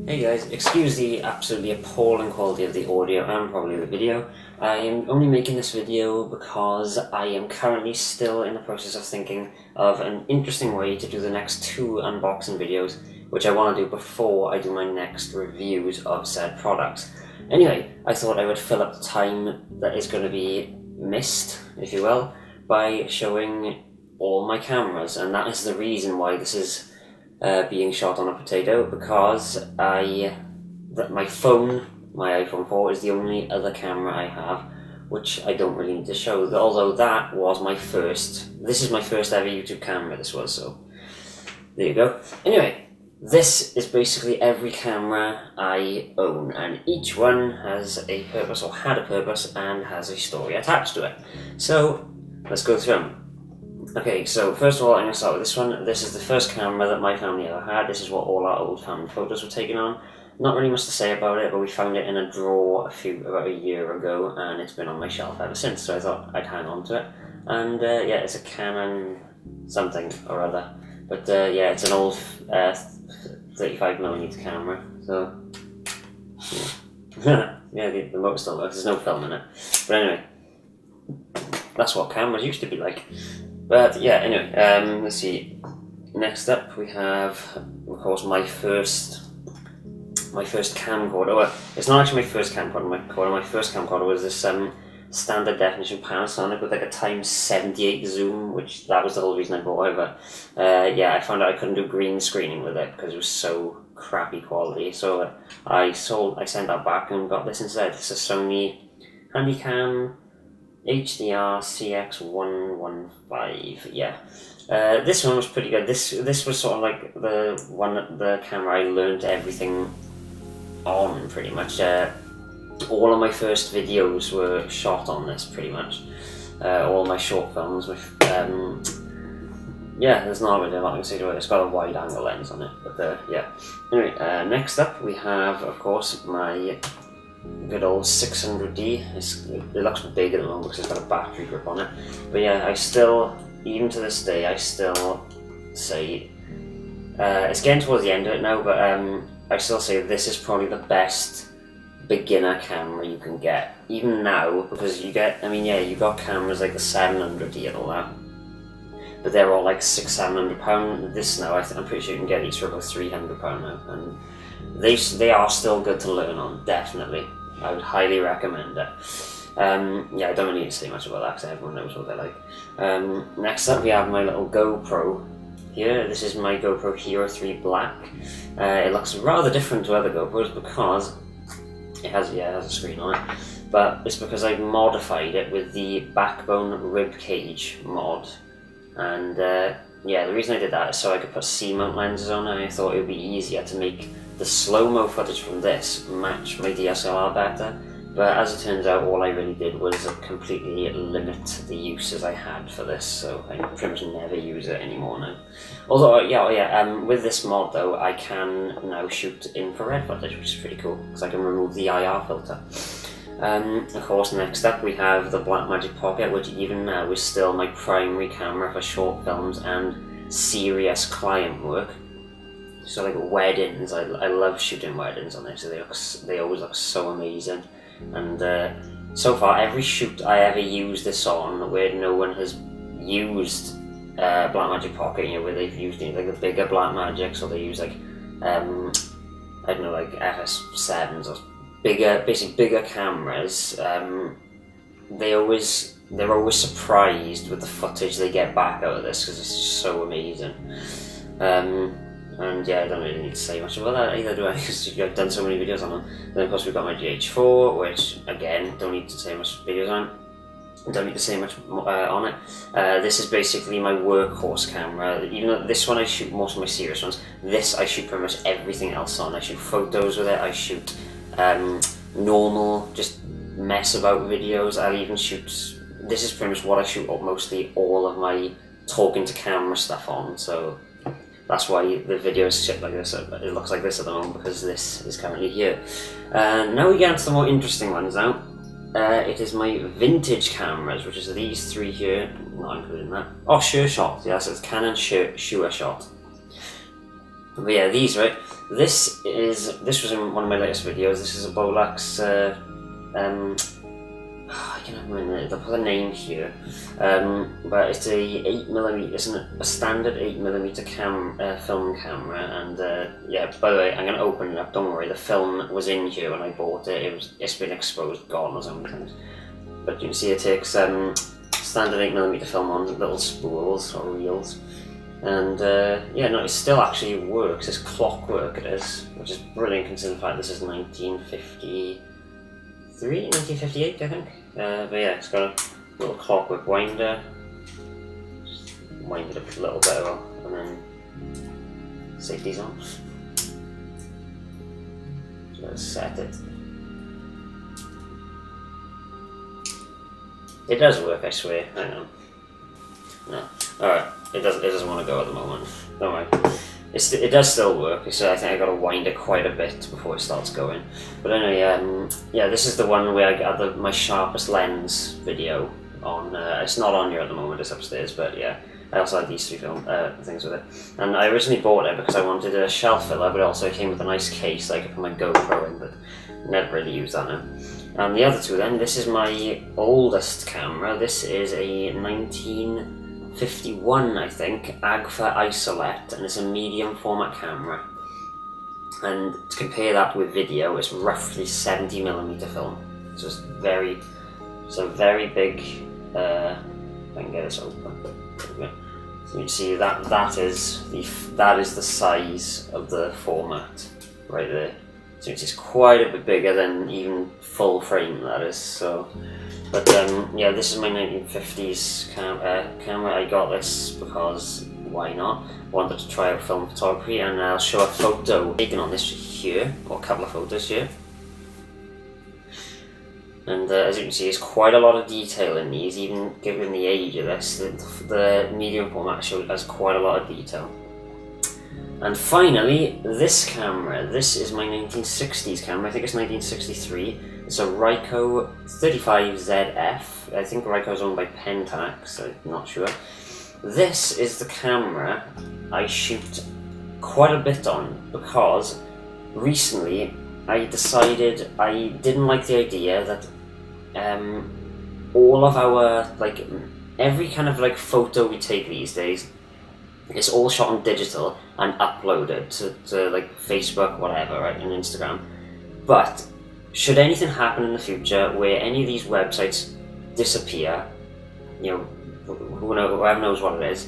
Hey guys, excuse the absolutely appalling quality of the audio and probably the video. I am only making this video because I am currently still in the process of thinking of an interesting way to do the next 2 unboxing videos, which I want to do before I do my next reviews of said products. Anyway, I thought I would fill up the time that is going to be missed, if you will, by showing all my cameras, and that is the reason why this is being shot on a potato, because my phone, my iPhone 4, is the only other camera I have, which I don't really need to show, although that was this is my first ever YouTube camera, so there you go. Anyway, this is basically every camera I own, and each one has a purpose, or had a purpose, and has a story attached to it. So, let's go through them. Okay, so first of all, I'm going to start with this one. This is the first camera that my family ever had. This is what all our old family photos were taken on. Not really much to say about it, but we found it in a drawer about a year ago, and it's been on my shelf ever since, so I thought I'd hang on to it. And yeah, it's a Canon something or other. But yeah, it's an old 35mm camera, so yeah, yeah, the motor still works, there's no film in it. But anyway, that's what cameras used to be like. But yeah, anyway, let's see. Next up we have, of course, my first camcorder. Well, it's not actually my first camcorder. My first camcorder was this standard definition Panasonic with like a ×78 zoom, which that was the whole reason I bought it. But yeah, I found out I couldn't do green screening with it because it was so crappy quality. So I sent that back and got this instead. It's a Sony Handycam HDR CX115, yeah. This one was pretty good. This was sort of like the camera I learned everything on, pretty much. All of my first videos were shot on this, pretty much. All my short films. Yeah, there's not really a lot I can say to it. It's got a wide angle lens on it, but yeah. Anyway, next up we have, of course, my good old 600D. It looks big at the moment because it's got a battery grip on it. But yeah, even to this day, I still say, it's getting towards the end of it now, but I still say this is probably the best beginner camera you can get. Even now, because you got cameras like the 700D and all that, but they're all like £600-700. This now, I'm pretty sure you can get these for about £300 now, and they are still good to learn on, definitely. I would highly recommend it. Yeah, I don't really need to say much about that because everyone knows what they're like. Next up we have my little GoPro here. This is my GoPro Hero 3 Black. It looks rather different to other GoPros because it has a screen on it, but it's because I've modified it with the backbone rib cage mod. And yeah, the reason I did that is so I could put C-mount lenses on, and I thought it would be easier to make the slow-mo footage from this match my DSLR better. But as it turns out, all I really did was completely limit the uses I had for this, so I pretty much never use it anymore now. Although, with this mod though, I can now shoot infrared footage, which is pretty cool, because I can remove the IR filter. Of course, next up we have the Blackmagic Pocket, which even now is still my primary camera for short films and serious client work. So like weddings, I love shooting weddings on this. They always look so amazing. And so far, every shoot I ever used this on, where no one has used Blackmagic Pocket, where they've used like the bigger Blackmagics, or they use like I don't know, like FS7s or basically bigger cameras. They're always surprised with the footage they get back out of this because it's just so amazing. And yeah, I don't really need to say much about that either, do I? Because I've done so many videos on them. Then of course we've got my GH4, which again, don't need to say much videos on. Don't need to say much on it. This is basically my workhorse camera. Even though this one I shoot most of my serious ones, this I shoot pretty much everything else on. I shoot photos with it, I shoot normal, just mess about videos. I'll even shoot, this is pretty much what I shoot mostly all of my talking to camera stuff on, so that's why the video is shit like this. It looks like this at the moment because this is currently here. Now we get into the more interesting ones now. It is my vintage cameras, which is these 3 here, not including that. Oh, Sure Shot, yes, it's Canon Sure Shot. But yeah, these, right? this was in one of my latest videos. This is a Bolex. I can't remember. They'll put a name here, but it's a 8mm. It's a standard 8mm film camera, and yeah. By the way, I'm gonna open it up. Don't worry. The film was in here when I bought it. It's been exposed, gone or something. But you can see it takes standard 8mm film on little spools or reels. And yeah, no, it still actually works. It's clockwork, it is, which is brilliant considering the fact this is 1958, I think. But yeah, it's got a little clockwork winder. Just wind it up a little bit, and then safety's on. Just set it. It does work, I swear. Hang on. No. Alright. It doesn't want to go at the moment. Don't worry. It does still work, so I think I got to wind it quite a bit before it starts going. But anyway, yeah, this is the one where I got my sharpest lens video on. It's not on here at the moment, it's upstairs, but yeah. I also had these three things with it. And I originally bought it because I wanted a shelf filler, but it also came with a nice case that I could put my GoPro in, but never really used that now. And the other two then, this is my oldest camera. This is a 1951, I think, Agfa Isolette, and it's a medium format camera. And to compare that with video, it's roughly 70mm film. It's just a very big. If I can get this open. So you can see that is the size of the format right there. So it's quite a bit bigger than even full frame, that is. So, but yeah, this is my 1950s camera. I got this because why not? Wanted to try out film photography, and I'll show a photo taken on this here, or a couple of photos here. And as you can see, there's quite a lot of detail in these, even given the age of this. The medium format has quite a lot of detail. And finally, this camera. This is my 1960s camera. I think it's 1963. It's a Ricoh 35ZF. I think Ricoh's owned by Pentax, I'm not sure. This is the camera I shoot quite a bit on because recently I decided I didn't like the idea that all of our, like, every kind of like photo we take these days, it's all shot on digital and uploaded to like Facebook, whatever, right, and Instagram. But should anything happen in the future where any of these websites disappear, you know, whoever knows what it is,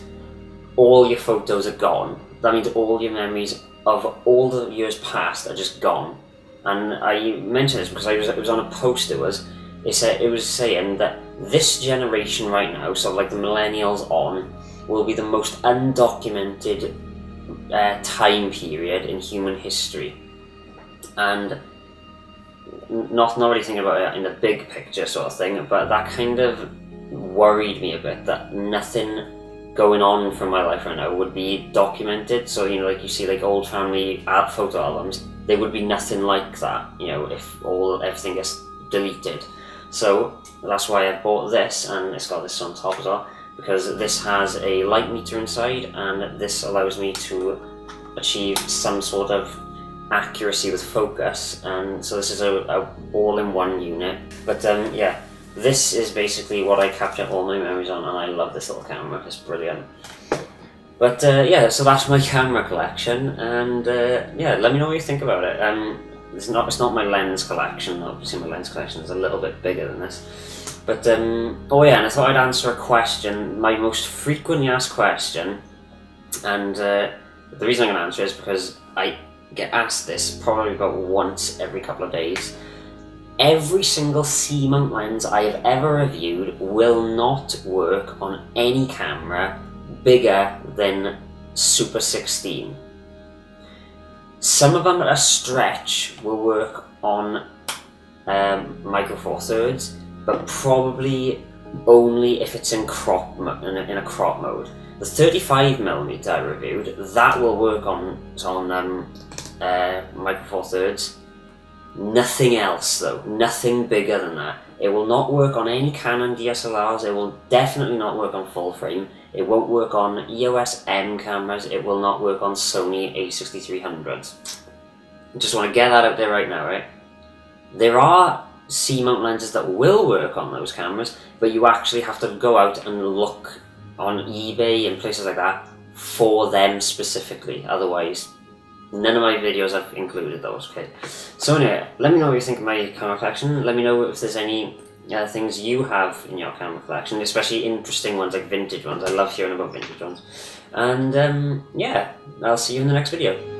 all your photos are gone. That means all your memories of all the years past are just gone. And I mentioned this because it was on a post. It was saying that this generation right now, so like the millennials on, will be the most undocumented time period in human history. And not really thinking about it in the big picture sort of thing, but that kind of worried me a bit, that nothing going on from my life right now would be documented. So, you know, like you see like old family photo albums, there would be nothing like that, you know, if everything gets deleted. So that's why I bought this, and it's got this on top as well, because this has a light meter inside, and this allows me to achieve some sort of accuracy with focus. And so this is a all-in-one unit. But yeah, this is basically what I capture all my memories on, and I love this little camera. It's brilliant. But yeah, so that's my camera collection, and yeah, let me know what you think about it. It's not my lens collection. Obviously, my lens collection is a little bit bigger than this. But oh yeah, and I thought I'd answer a question, my most frequently asked question, and the reason I'm going to answer is because I get asked this probably about once every couple of days. Every single C-mount lens I have ever reviewed will not work on any camera bigger than Super 16. Some of them at a stretch will work on Micro Four Thirds, but probably only if it's in a crop mode. The 35mm I reviewed, that will work on Micro Four Thirds. Nothing else though, nothing bigger than that. It will not work on any Canon DSLRs, it will definitely not work on full frame, it won't work on EOS M cameras, it will not work on Sony A6300s. just want to get that out there right now, right? There are C-mount lenses that will work on those cameras, but you actually have to go out and look on eBay and places like that for them specifically. Otherwise, none of my videos have included those, okay? So anyway, let me know what you think of my camera collection. Let me know if there's any things you have in your camera collection, especially interesting ones like vintage ones. I love hearing about vintage ones. And yeah, I'll see you in the next video.